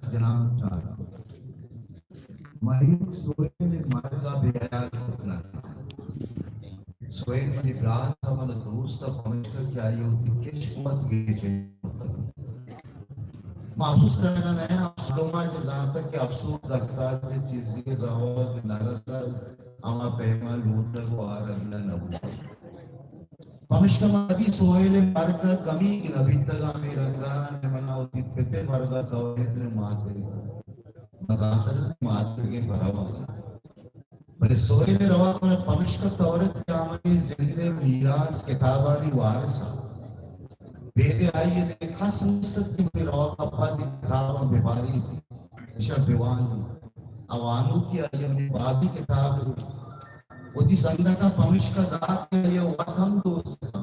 جناب چارا مریض سوئے میں مرگا بیال کتنا سوئے میں برات تھا والا دوست پہنچ کیا یہ ہوتی کش قوت گئی چاہیے محسوس کرنا نہیں افسوما جزاتا کہ افسوس دستار سے چیزیں رہو کہ نرسا اما پہما لوٹ لگو آر اگلا نبو پمشکا مادی سوئے مرگا کمی کی نبی تگا میں رنگا نمنا ہوتی پتے مرگا توریت نے ماتے مزاتر ماتے کے بھراوا بلے سوئے نے روا میں پمشکا تورت کامنی زندے میراس کتابانی وارسا بیدے آئیے دیکھا سنست کی میرے روا کا پھاتی کتابا بیماری سی اشا بیوان اوانو کی آئیے میں بازی کتاب وہ دی سندتا پمشکا دات کے لئے وقم دوست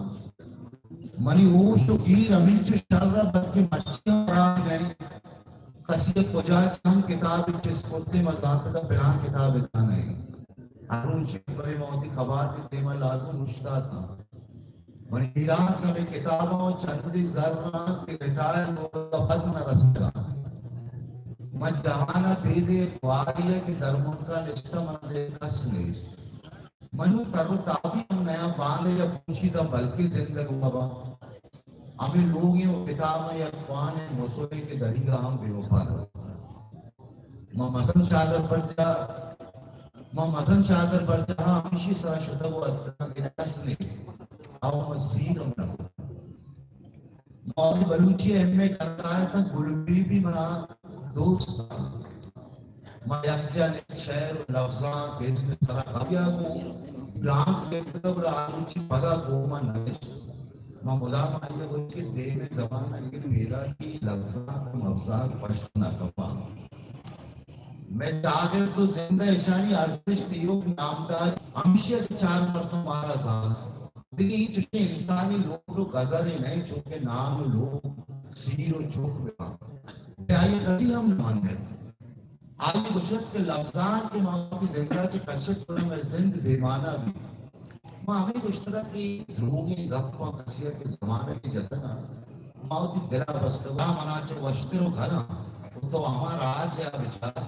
منی اوشو گیر امینچو شرہ بلکہ مچھیاں پرام گئے قصید کجاچ ہم کتاب چس کتے مزاقہ دا پلان کتاب اتنا نہیں ہرون شکر موتی خبار کی تیمہ لازم مشتہ تھا من ایراس ہمیں کتابوں چندی ذرہ کی رٹائر موتا خد نہ رسکا من جہانا بیدے واریا کی درمون کا نشتہ من دے کس نیست منو کرو تابی ہم نیا باندے یا پوچھی دا بلکہ زندگ مبا ہمیں لوگیں وہ کتاب یا اقوان مطوعے کے دریگا ہم بے وفا رہا ماں مزن شادر پر جا ماں مزن شادر پر جا ہمیشی سرا شدہ وہ اتنا گناس نہیں آو مسیر ہم نہ مولی بلوچی اہمیں کرتا ہے تھا گلبی بھی منا دوست ماں یکجا نیت شہر و لفظان پیس میں سرا خبیا کو برانس کے کتب رہا پدا کو ماں نگشت ماں مدام آئیے وہ کہ دے میں زبان ہے کہ میرا کی لفظات و مفزات پشت نہ کپا میں چاہتے تو زندہ اشانی ارزش تیو نامدار ہمیشہ سے چار مرتب مارا سال دیکھیں یہ چوشے انسانی لوگ غزر نہیں چونکہ نام لوگ سیر و چوک بکا آئیے قدی ہم ماننے تھے آئیے گشت کے لفظات کے ماں کی زندہ چے کشت کرنے میں زند بیمانہ بھی ماں ہمیں گشترہ کی دروگی گفا کسیہ کے زمانے کی جتنا موتی دلہ بستگاہ مناچے وشتر و گھنا تو ہمارا آج ہے بچار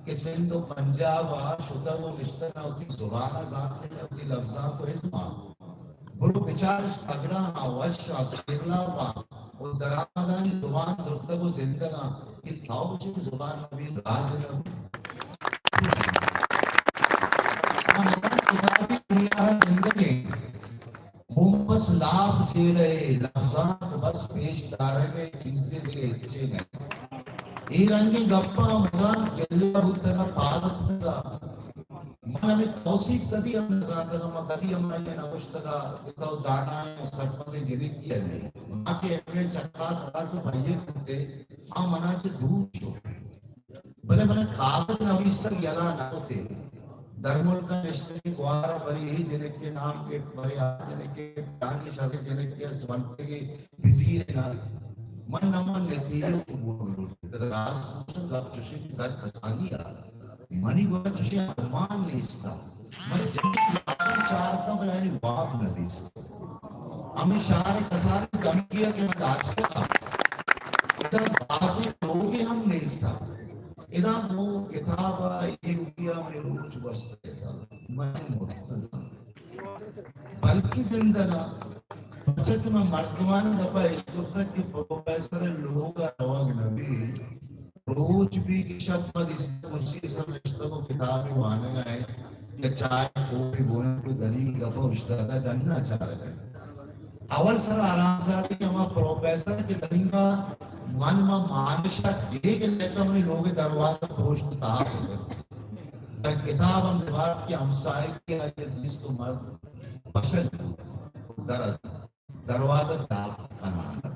کہ سندھ و پنجاب شدہ و مشتر ہوتی زبانہ ذاتے نے ہوتی لفظاں کو اسما برو بچارش اگڑا وشا سیغلا و درآمدانی زبان زرتب و زندگاں کہ تاوچے زبان نبی راج نبی کتابی دنیا زندگی ہم بس لابھ جے رہے لفظات بس پیش دارگے چیزیں دے اچھے گئے ای رنگی گپا مدان جلہ بودتنا پادت تھا من ہمیں توصیف کدی ہم نظر ہم کدی ہم نے نوشتگا اتاو دانا سرپندے جنی کیا لے ماں کے اپنے چکا سوار تو بھائیے کتے ہاں منا چے دور چھو بلے منے قابل نویسر یلا نہ ہوتے درمول کا نشتے گوارا بری ہی جنہیں کے نام کے بری آج جنہیں کے ڈانی شرح جنہیں کے سبنتے کے وزیر نال من نمان نتیلو کبول تدر آس کچھن گا چوشے کی در کسانی آ منی گویا چوشے ارمان نیستا من جنہیں لازم چارتا بلائنی واب ندیستا ہمیں شعر کساری کم کیا کہ میں داشتا ادھر بازی لوگے ہم نیستا ادھر وہ کتابہ یہ کیا میں روچ بستے تھا من مرتضا بلکہ زندگا بچت میں مردمان دفع اشتفت کی پروفیسر لوگا رواگ نبی روچ بھی کی شب مد اس مرسی سر رشتہ کو کتابی وانے گئے کہ چاہے کوئی بولن کو دلیل گفا اشتہدہ ڈننا چاہ رہے اول سر آرام ساتی کہ ہمارا پروفیسر کے دلیلہ من میں مانشہ دیکھ لیتا ہمیں لوگ دروازہ پروشت تاہا سکتے کتاب ہم دیوار کی ہمسائے کی آئیے دیس تو مرد بشل درد دروازہ ڈاک کھانا